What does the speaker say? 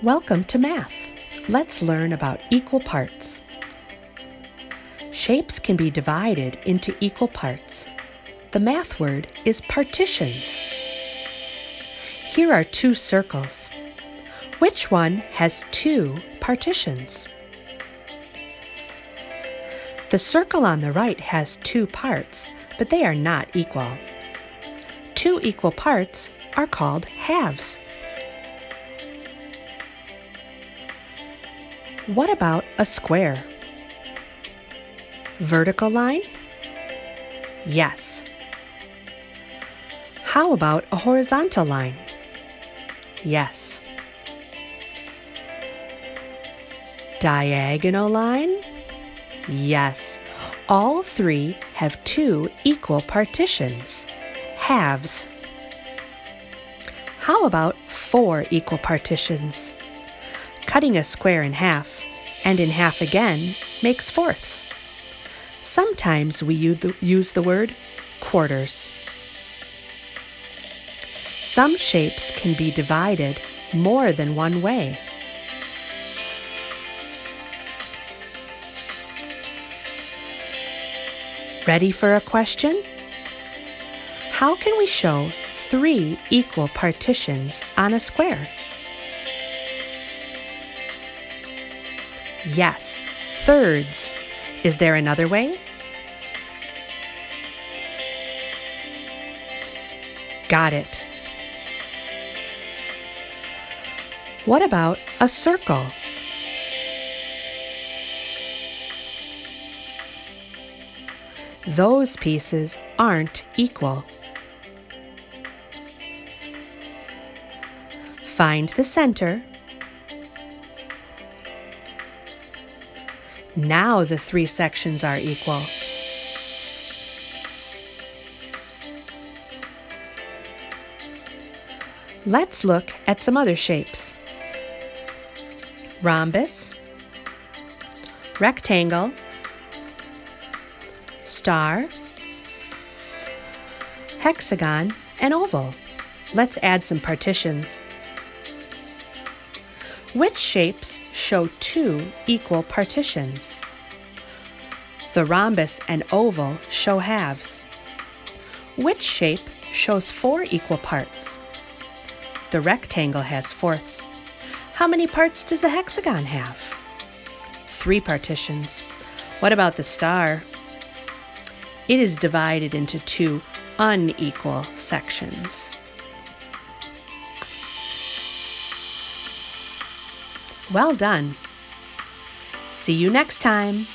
Welcome to math. Let's learn about equal parts. Shapes can be divided into equal parts. The math word is partitions. Here are two circles. Which one has two partitions? The circle on the right has two parts, but they are not equal. Two equal parts are called halves. What about a square? Vertical line? Yes. How about a horizontal line? Yes. Diagonal line? Yes. All three have two equal partitions, halves. How about four equal partitions? Cutting a square in half and in half again makes fourths. Sometimes we use the word quarters. Some shapes can be divided more than one way. Ready for a question? How can we show three equal partitions on a square? Yes, thirds. Is there another way? Got it. What about a circle? Those pieces aren't equal. Find the center. Now the three sections are equal. Let's look at some other shapes. Rhombus, rectangle, star, hexagon, and oval. Let's add some partitions. Which shapes show two equal partitions? The rhombus and oval show halves. Which shape shows four equal parts? The rectangle has fourths. How many parts does the hexagon have? Three partitions. What about the star? It is divided into two unequal sections. Well done. See you next time.